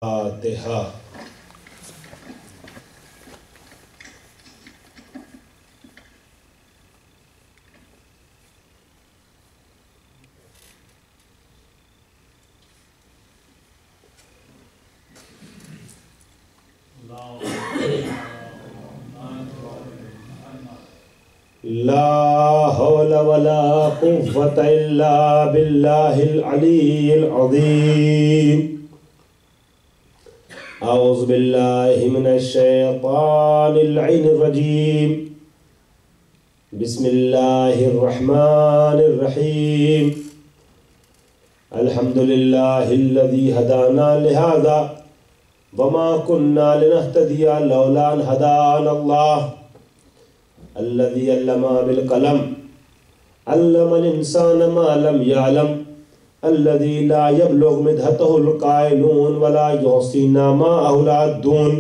فاتحہ۔ لا حول ولا قوة إلا بالله العلي العظيم۔ أعوذ بالله من الشيطان اللعين الرجيم۔ بسم الله الرحمن الرحيم۔ الحمد لله الذي هدانا لهذا وما كنا لنهتدي لولا أن هدانا الله الذي علم بالقلم علم الإنسان ما لم يعلم الذي لا يبلغ مدحته القائلون ولا يحصينا ما أولادون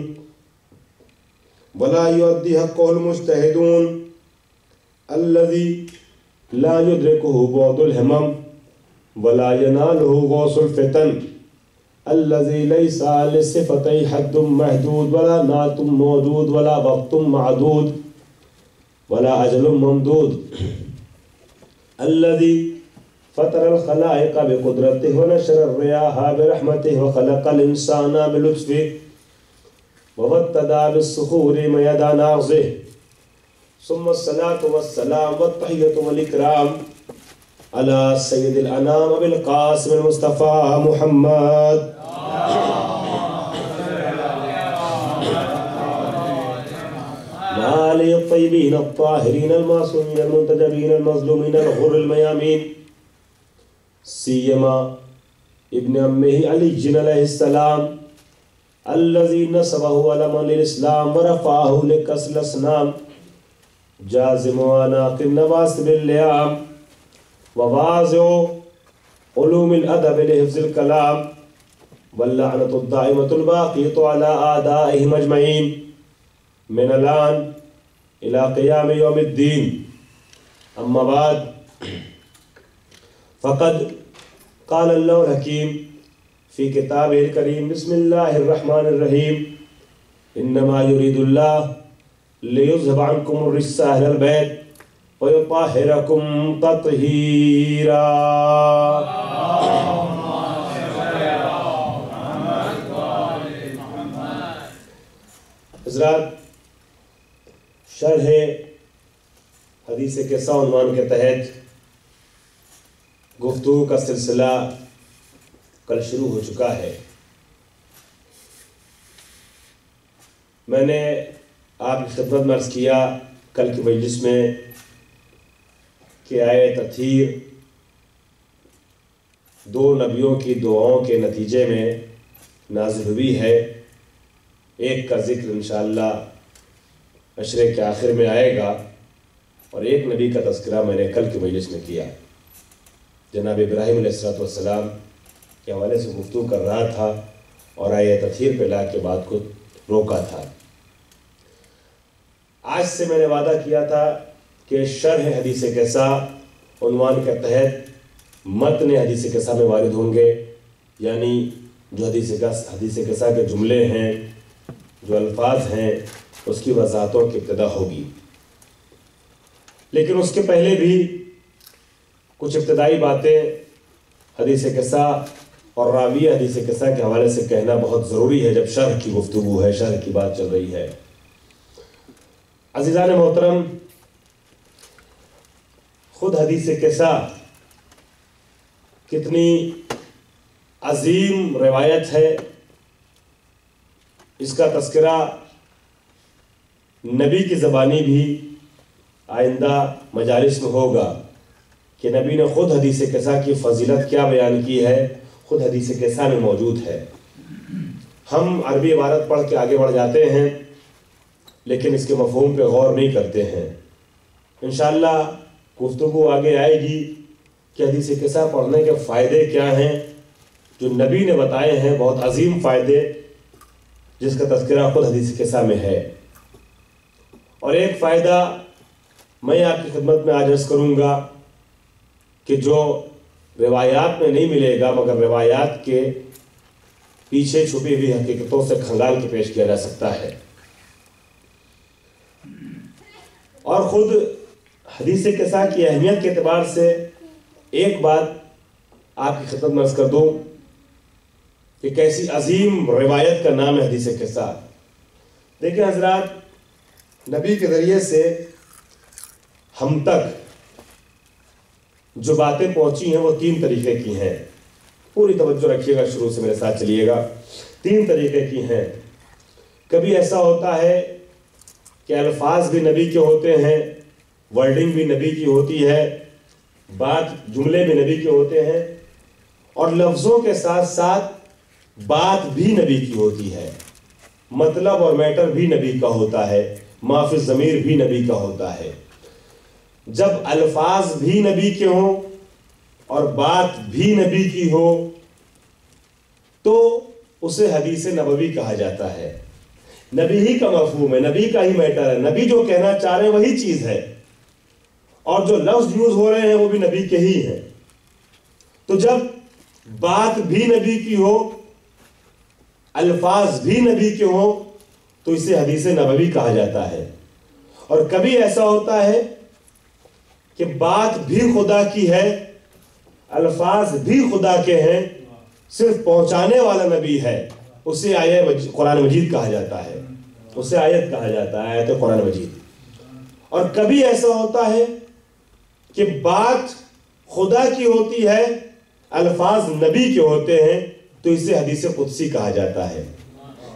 ولا يؤدي حقه المجتهدون الذي لا يدركه بعد الهمم ولا يناله غوص الفتن الذي ليس لصفته حد محدود ولا نعت موجود ولا وقت معدود ولا أجل ممدود الذي فطر الخلائق بقدرته ونشر الرياح برحمته وخلق الإنسان بلطفه وابتدى بالصخور ميدا ناغزه ثم الصلاة والسلام والتحية والإكرام على سيد الأنام بالقاسم المصطفى محمد وآله الطيبين الطاهرين المعصومين المنتجبين المظلومين الغر الميامين سيما ابن أمه علي عليه السلام الذي نصبه علما للإسلام ورفعه لكسر الأصنام جازم وأناق النواسب اللئام وواضع علوم الأدب لحفظ الكلام واللعنة الدائمة الباقية على أعدائهم أجمعين من الآن إلى قيام يوم الدين أما بعد فقد قال الله الحكيم في كتابه الكريم بسم الله الرحمن الرحيم إنما يريد الله ليذهب عنكم الرجس أهل البيت ويطهركم تطهيرا۔ حضرات، شرح حدیث قصہ عنوان کے تحت گفتگو کا سلسلہ کل شروع ہو چکا ہے۔ میں نے آپ کی خدمت میں عرض کیا کل کی مجلس میں کہ آیت تطہیر دو نبیوں کی دعاؤں کے نتیجے میں نازل ہوئی ہے۔ ایک کا ذکر انشاءاللہ عشرے کے آخر میں آئے گا اور ایک نبی کا تذکرہ میں نے کل کی مجلس میں کیا۔ جناب ابراہیم علیہ السلام کے حوالے سے گفتگو کر رہا تھا اور آیت تطہیر پہ لا کے بات کو روکا تھا۔ آج سے میں نے وعدہ کیا تھا کہ شرح حدیث قصہ عنوان کے تحت متن حدیث قصہ میں وارد ہوں گے، یعنی جو حدیث قصہ کے جملے ہیں، جو الفاظ ہیں، اس کی وضاحتوں کی ابتدا ہوگی۔ لیکن اس کے پہلے بھی کچھ ابتدائی باتیں حدیث قصہ اور راوی حدیث قصہ کے حوالے سے کہنا بہت ضروری ہے جب شرح کی گفتگو ہے، شرح کی بات چل رہی ہے۔ عزیزان محترم، خود حدیث قصہ کتنی عظیم روایت ہے، اس کا تذکرہ نبی کی زبانی بھی آئندہ مجالس میں ہوگا کہ نبی نے خود حدیث قصہ کی فضیلت کیا بیان کی ہے، خود حدیث قصہ میں موجود ہے۔ ہم عربی عبارت پڑھ کے آگے بڑھ جاتے ہیں لیکن اس کے مفہوم پہ غور نہیں کرتے ہیں۔ انشاءاللہ گفتگو آگے آئے گی کہ حدیث قصہ پڑھنے کے فائدے کیا ہیں جو نبی نے بتائے ہیں، بہت عظیم فائدے جس کا تذکرہ خود حدیث قصہ میں ہے۔ اور ایک فائدہ میں آپ کی خدمت میں آج عرض کروں گا کہ جو روایات میں نہیں ملے گا مگر روایات کے پیچھے چھپی ہوئی حقیقتوں سے کھنگال کے پیش کیا جا سکتا ہے۔ اور خود حدیث قصہ کی اہمیت کے اعتبار سے ایک بات آپ کی خدمت میں عرض کر دوں کہ کیسی عظیم روایت کا نام ہے حدیث قصہ۔ دیکھیں حضرات، نبی کے ذریعے سے ہم تک جو باتیں پہنچی ہیں وہ 3 طریقے کی ہیں۔ پوری توجہ رکھیے گا، شروع سے میرے ساتھ چلیے گا۔ 3 طریقے کی ہیں۔ کبھی ایسا ہوتا ہے کہ الفاظ بھی نبی کے ہوتے ہیں، ورڈنگ بھی نبی کی ہوتی ہے، جملے بھی نبی کے ہوتے ہیں، اور لفظوں کے ساتھ ساتھ بات بھی نبی کی ہوتی ہے، مطلب اور میٹر بھی نبی کا ہوتا ہے، ما فی الضمیر بھی نبی کا ہوتا ہے۔ جب الفاظ بھی نبی کے ہوں اور بات بھی نبی کی ہو تو اسے حدیث نبوی کہا جاتا ہے۔ نبی ہی کا مفہوم ہے، نبی کا ہی میٹر ہے، نبی جو کہنا چاہ رہے ہیں وہی چیز ہے، اور جو لفظ یوز ہو رہے ہیں وہ بھی نبی کے ہی ہیں۔ تو جب بات بھی نبی کی ہو، الفاظ بھی نبی کے ہوں، تو اسے حدیث نبوی کہا جاتا ہے۔ اور کبھی ایسا ہوتا ہے کہ بات بھی خدا کی ہے، الفاظ بھی خدا کے ہیں، صرف پہنچانے والا نبی ہے، اسے قرآن مجید کہا جاتا ہے، اسے آیت کہا جاتا ہے، آیت قرآن مجید۔ اور کبھی ایسا ہوتا ہے کہ بات خدا کی ہوتی ہے، الفاظ نبی کے ہوتے ہیں، تو اسے حدیث قدسی کہا جاتا ہے۔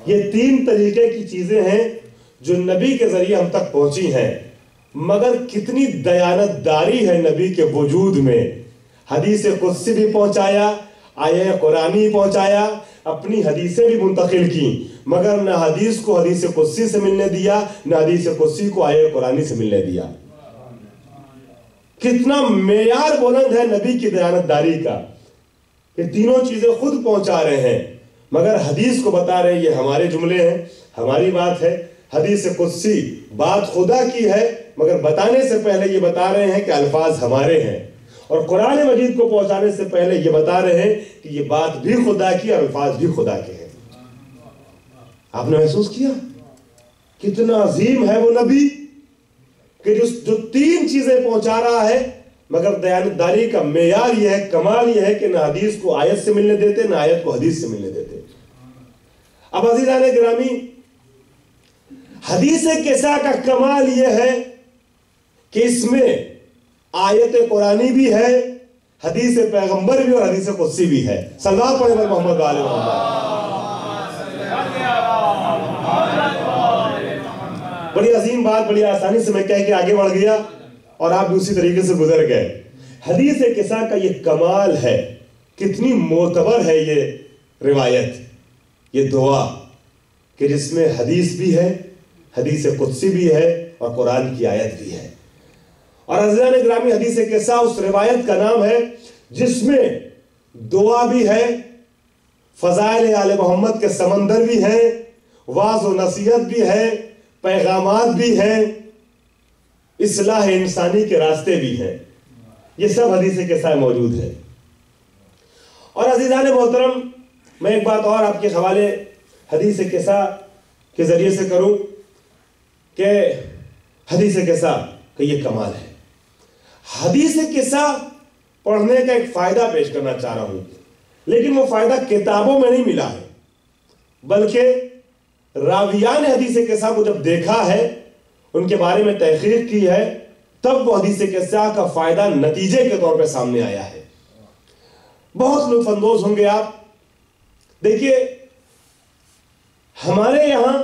یہ 3 طریقے کی چیزیں ہیں جو نبی کے ذریعے ہم تک پہنچی ہیں، مگر کتنی دیانت داری ہے نبی کے وجود میں۔ حدیث قدسی بھی پہنچایا، آیہ قرآنی پہنچایا، اپنی حدیثیں بھی منتقل کی، مگر نہ حدیث کو حدیث قدسی سے ملنے دیا، نہ حدیث قدسی کو آیہ قرآنی سے ملنے دیا۔ کتنا معیار بلند ہے نبی کی دیانت داری کا کہ تینوں چیزیں خود پہنچا رہے ہیں، مگر حدیث کو بتا رہے ہیں یہ ہمارے جملے ہیں، ہماری بات ہے۔ حدیث قدسی بات خدا کی ہے، مگر بتانے سے پہلے یہ بتا رہے ہیں کہ الفاظ ہمارے ہیں، اور قرآن مجید کو پہنچانے سے پہلے یہ بتا رہے ہیں کہ یہ بات بھی خدا کی اور الفاظ بھی خدا کے ہیں۔ آپ نے محسوس کیا کتنا عظیم ہے وہ نبی کہ جو 3 چیزیں پہنچا رہا ہے، مگر دیانتداری کا معیار یہ ہے، کمال یہ ہے کہ نہ حدیث کو آیت سے ملنے دیتے، نہ آیت کو حدیث سے ملنے دیتے۔ اب عزیزان گرامی، حدیث قصہ کا کمال یہ ہے کہ اس میں آیت قرآنی بھی ہے، حدیث پیغمبر بھی اور حدیث قدسی بھی ہے۔ صلوات پڑھیں محمد آل محمد۔ بڑی عظیم بات، بڑی آسانی سے میں کہہ کے آگے بڑھ گیا اور آپ بھی اسی طریقے سے گزر گئے۔ حدیث قصہ کا یہ کمال ہے، کتنی معتبر ہے یہ روایت، یہ دعا کہ جس میں حدیث بھی ہے، حدیث قدسی بھی ہے اور قرآن کی آیت بھی ہے۔ اور عزیزان گرامی، حدیث قصہ اس روایت کا نام ہے جس میں دعا بھی ہے، فضائل آل محمد کے سمندر بھی ہیں، واعظ و نصیحت بھی ہے، پیغامات بھی ہیں، اصلاح انسانی کے راستے بھی ہیں، یہ سب حدیث قصہ موجود ہے۔ اور عزیزان محترم، میں ایک بات اور آپ کے حوالے حدیث قصہ کے ذریعے سے کروں کہ حدیث قصہ کا یہ کمال ہے۔ حدیث قصہ پڑھنے کا ایک فائدہ پیش کرنا چاہ رہا ہوں، لیکن وہ فائدہ کتابوں میں نہیں ملا ہے، بلکہ راویان حدیث قصہ کو جب دیکھا ہے، ان کے بارے میں تحقیق کی ہے، تب وہ حدیث قصہ کا فائدہ نتیجے کے طور پہ سامنے آیا ہے۔ بہت لطف اندوز ہوں گے آپ۔ دیکھیے، ہمارے یہاں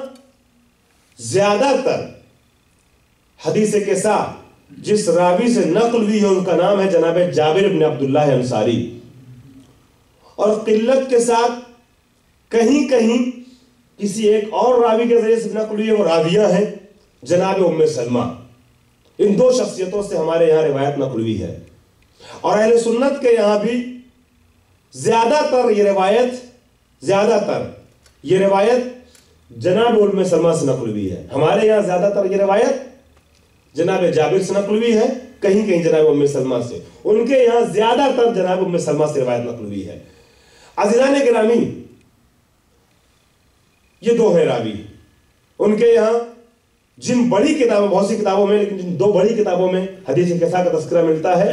زیادہ تر حدیث قصہ جس راوی سے نقل ہوئی ہے ان کا نام ہے جناب جابر بن عبداللہ انصاری، اور قلت کے ساتھ کہیں کہیں کسی ایک اور راوی کے ذریعے سے نقل ہوئی ہے، وہ راویہ ہیں جناب ام سلمہ۔ ان 2 شخصیتوں سے ہمارے یہاں روایت نقل ہوئی ہے، اور اہل سنت کے یہاں بھی زیادہ تر یہ روایت جناب ام سلمہ سے نقل ہوئی ہے۔ ہمارے یہاں زیادہ تر یہ روایت جناب جابر سے نقل ہوئی ہے، کہیں کہیں جناب ام سلمہ سے، ان کے یہاں زیادہ تر جناب ام سلمہ سے روایت نقل ہوئی ہے۔ عزیزان گرامی، یہ دو ہیں راوی ان کے یہاں جن بڑی کتابوں، بہت سی کتابوں میں، لیکن جن دو بڑی کتابوں میں حدیث قصہ کا تذکرہ ملتا ہے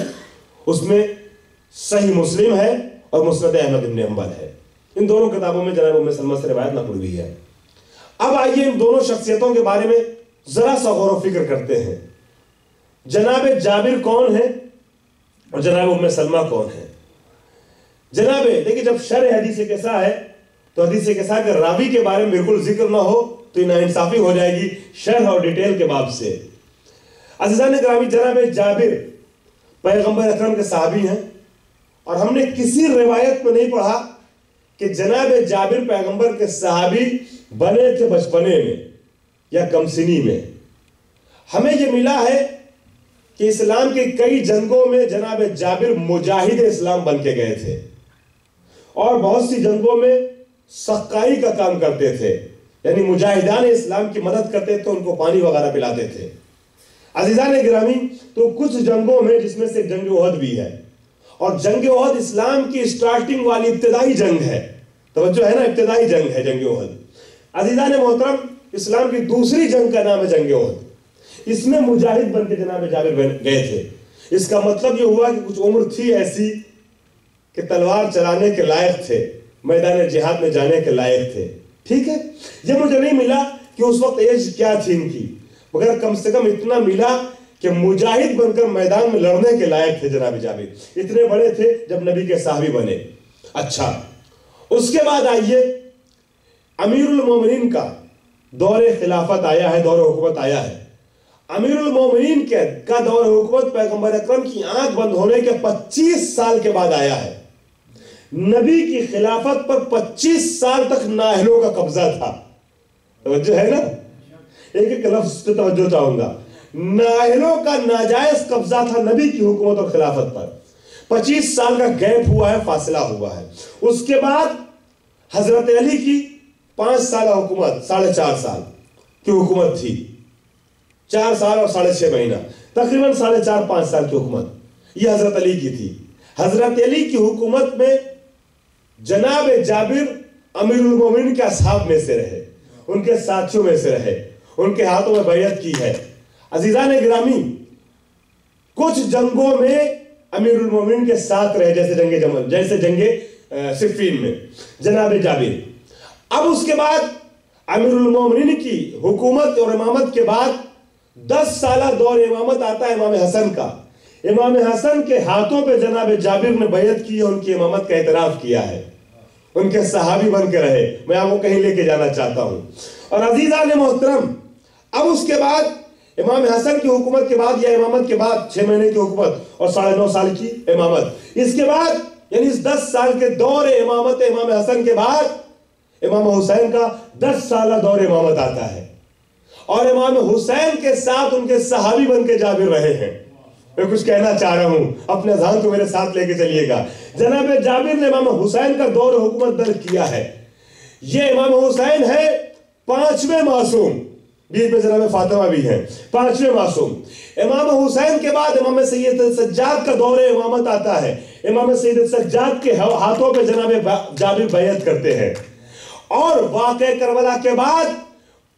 اس میں صحیح مسلم ہے اور مسند احمد بن حنبل ہے. ان دونوں کتابوں میں جناب ام سلمہ سے روایت نقل ہوئی ہے. اب آئیے ان دونوں شخصیتوں کے بارے میں ذرا سا غور و فکر کرتے ہیں. جناب جابر کون ہے اور جناب ام سلمہ کون ہے؟ جناب دیکھیں، جب شرح حدیث قصہ ہے تو حدیث قصہ کے راوی کے بارے میں بالکل ذکر نہ ہو تو ناانصافی ہو جائے گی شرح اور ڈیٹیل کے باب سے. عزیزان گرامی، جناب جابر پیغمبر اکرم کے صحابی ہیں اور ہم نے کسی روایت میں نہیں پڑھا کہ جناب جابر پیغمبر کے صحابی بنے تھے بچپنے میں یا کم سنی میں. ہمیں یہ ملا ہے کہ اسلام کے کئی جنگوں میں جناب جابر مجاہد اسلام بن کے گئے تھے اور بہت سی جنگوں میں سقائی کا کام کرتے تھے، یعنی مجاہدان اسلام کی مدد کرتے تھے، ان کو پانی وغیرہ پلاتے تھے. عزیزان گرامی، تو کچھ جنگوں میں، جس میں سے جنگ احد بھی ہے، اور جنگ احد اسلام کی سٹارٹنگ والی ابتدائی جنگ ہے، توجہ ہے نا، ابتدائی جنگ ہے جنگ احد. عزیزان محترم، اسلام کی دوسری جنگ کا نام ہے جنگ احد. اس میں مجاہد بن کے جناب جابر گئے تھے. اس کا مطلب یہ ہوا کہ کچھ عمر تھی ایسی کہ تلوار چلانے کے لائق تھے، میدان جہاد میں جانے کے لائق تھے. ٹھیک ہے، یہ مجھے نہیں ملا کہ اس وقت ایج کیا تھی ان کی، مگر کم سے کم اتنا ملا کہ مجاہد بن کر میدان میں لڑنے کے لائق تھے. جناب جابر اتنے بڑے تھے جب نبی کے صحابی بنے. اچھا، اس کے بعد آئیے، امیر المومنین کا دور خلافت آیا ہے، دور حکومت آیا ہے. امیر المومنین کا دور حکومت پیغمبر اکرم کی آنکھ بند ہونے کے 25 سال کے بعد آیا ہے. نبی کی خلافت پر 25 سال تک نااہلوں کا قبضہ تھا. توجہ ہے نا، ایک ایک لفظ پہ توجہ چاہوں گا. نااہلوں کا ناجائز قبضہ تھا نبی کی حکومت اور خلافت پر. 25 سال کا گیپ ہوا ہے، فاصلہ ہوا ہے. اس کے بعد حضرت علی کی 5 سالہ حکومت، 4.5 سال کی حکومت تھی. 4 سال اور 6.5 مہینہ، تقریباً 4.5-5 سال کی حکومت یہ حضرت علی کی تھی. حضرت علی کی حکومت میں جناب جابر امیر المومنین کے اصحاب میں سے رہے، ان کے ساتھیوں میں سے رہے، ان کے ہاتھوں میں بیعت کی ہے. عزیزان گرامی، کچھ جنگوں میں امیر المومنین کے ساتھ رہے، جیسے جنگ جمل، جیسے جنگ صفین میں جناب جابر. اب اس کے بعد امیر المومنین کی حکومت اور امامت کے بعد 10 سالہ دور امامت آتا ہے امام حسن کا. امام حسن کے ہاتھوں پہ جناب جابر نے بیعت کی، ان کی امامت کا اعتراف کیا ہے، ان کے صحابی بن کے رہے. میں آپ کو کہیں لے کے جانا چاہتا ہوں. اور عزیزان محترم، اب اس کے بعد امام حسن کی حکومت کے بعد یا امامت کے بعد 6 مہینے کی حکومت اور 9.5 سال کی امامت، اس کے بعد یعنی اس 10 سال کے دور امامت امام حسن کے بعد امام حسین کا 10 سالہ دور امامت آتا ہے. اور امام حسین کے ساتھ ان کے صحابی بن کے جابر رہے ہیں. میں کچھ کہنا چاہ رہا ہوں، اپنے ذہن کو میرے ساتھ لے کے چلیے گا. جناب جابر نے امام حسین کا دور حکومت درج کیا ہے. یہ امام حسین ہے 5ویں معصوم، بیچ میں جناب فاطمہ بھی ہیں، 5ویں معصوم. امام حسین کے بعد امام سید سجاد کا دور امامت آتا ہے. امام سید سجاد کے ہاتھوں پہ جناب جابر بیعت کرتے ہیں. اور واقعہ کربلا کے بعد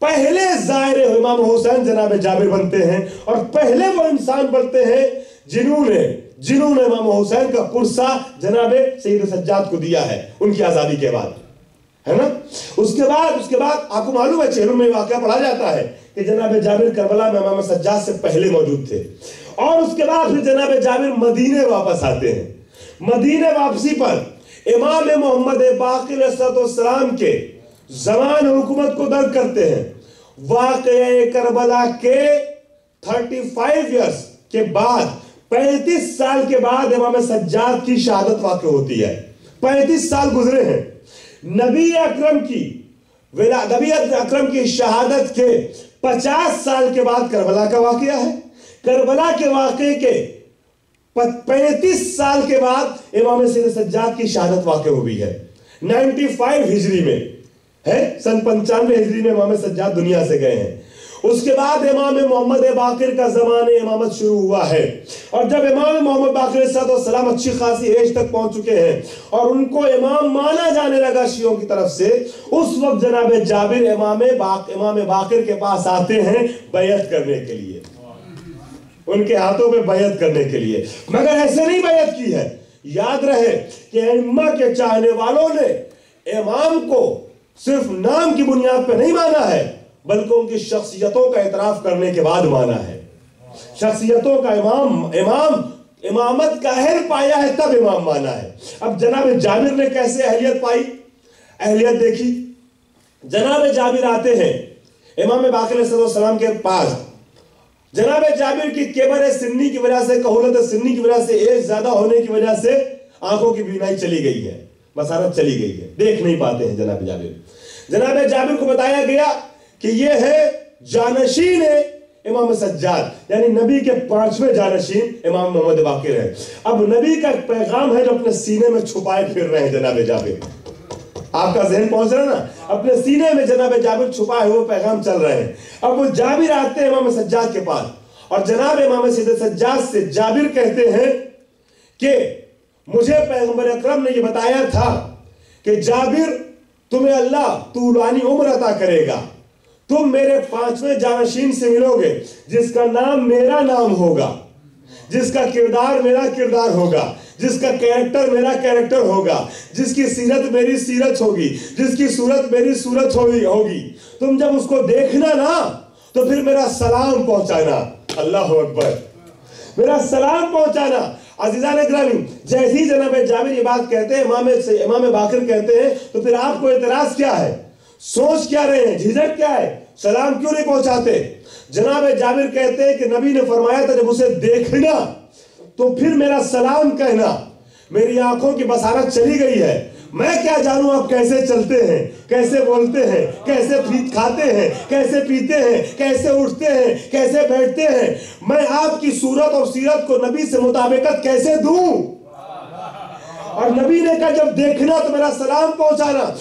پہلے زائر امام حسین جناب جابر بنتے ہیں، اور پہلے وہ انسان بنتے ہیں جنہوں نے امام حسین کا پرسہ جناب سید سجاد کو دیا ہے ان کی آزادی کے بعد، ہے نا. اس کے بعد آپ کو معلوم ہے 6 میں واقعہ پڑھا جاتا ہے کہ جناب جابر کربلا میں امام سجاد سے پہلے موجود تھے. اور اس کے بعد پھر جناب جابر مدینے واپس آتے ہیں. مدینے واپسی پر امام محمد باقر علیہ السلام کے زمان حکومت کو درج کرتے ہیں. واقعہ کربلا کے 35 ایئرز کے بعد، 35 سال کے بعد امام سجاد کی شہادت واقع ہوتی ہے. 35 سال گزرے ہیں. نبی اکرم کی شہادت کے 50 سال کے بعد کربلا کا واقعہ ہے. کربلا کے واقعے کے 35 سال کے بعد امام سید سجاد کی شہادت واقع ہوئی ہے. 95 ہجری میں ہے، سن 95 ہجری میں امام سجاد دنیا سے گئے ہیں. اس کے بعد امام محمد باقر کا زمانے امامت شروع ہوا ہے، اور جب امام محمد باقر علیہ السلام اچھی خاصی ایج تک پہنچ چکے ہیں اور ان کو امام مانا جانے لگا شیعوں کی طرف سے، اس وقت جناب جابر امام باقر کے پاس آتے ہیں بیعت کرنے کے لیے، ان کے ہاتھوں پہ بیعت کرنے کے لیے، مگر ایسے نہیں بیعت کی ہے۔ یاد رہے کہ ائمہ کے چاہنے والوں نے امام کو صرف نام کی بنیاد پہ نہیں مانا ہے، بلکہ ان کی شخصیتوں کا اعتراف کرنے کے بعد مانا ہے۔ شخصیتوں کا امامت کا اہل پایا ہے تب امام مانا ہے۔ اب جناب جابر نے کیسے اہلیت پائی؟ اہلیت دیکھی، جناب جابر آتے ہیں امام باقر علیہ السلام کے پاس۔ جناب جابر کی کبر سنی کی وجہ سے، کہولت سنی کی وجہ سے، ایج زیادہ ہونے کی وجہ سے آنکھوں کی بینائی چلی گئی ہے، بصارت چلی گئی ہے، دیکھ نہیں پاتے ہیں جناب جابر۔ جناب جابر کو بتایا گیا کہ یہ ہے جانشین امام سجاد، یعنی نبی کے 5ویں جانشین امام محمد باقر ہے۔ اب نبی کا پیغام ہے جو اپنے سینے میں چھپائے پھر رہے ہیں جناب جابر۔ آپ کا ذہن پہنچ رہا ہے نا، اپنے سینے میں جناب جابر چھپائے ہوئے پیغام چل رہے ہیں۔ اب وہ جابر آتے ہیں امام سجاد کے پاس، اور جناب امام سجاد سے جابر کہتے ہیں کہ مجھے پیغمبر اکرم نے یہ بتایا تھا کہ جابر تمہیں اللہ طولانی عمر عطا کرے گا، تم میرے 5ویں جانشین سے ملو گے جس کا نام میرا نام ہوگا، جس کا کردار میرا کردار ہوگا، جس کا کیریکٹر میرا کیریکٹر ہوگا، جس کی سیرت میری سیرت ہوگی، جس کی صورت میری صورت ہوگی۔ تم جب اس کو دیکھنا نا تو پھر میرا سلام پہنچانا۔ اللہ اکبر، میرا سلام پہنچانا۔ عزیزان اکرامی، جیسی جناب جابر یہ بات کہتے ہیں، امام باقر کہتے ہیں، تو پھر آپ کو اعتراض کیا ہے؟ سوچ کیا رہے ہیں؟ جھجک کیا ہے؟ سلام کیوں نہیں پہنچاتے؟ جناب جابر کہتے ہیں کہ نبی نے فرمایا تھا جب اسے دیکھنا تو پھر میرا سلام کہنا۔ میری آنکھوں کی بصارت چلی گئی ہے، میں کیا جانوں آپ کیسے چلتے ہیں، کیسے بولتے ہیں، کیسے کھاتے ہیں، کیسے پیتے ہیں، کیسے اٹھتے ہیں، کیسے بیٹھتے ہیں، میں آپ کی صورت اور سیرت کو نبی سے مطابقت کیسے دوں؟ اور نبی نے کہا جب دیکھنا تو میرا سلام پہنچانا۔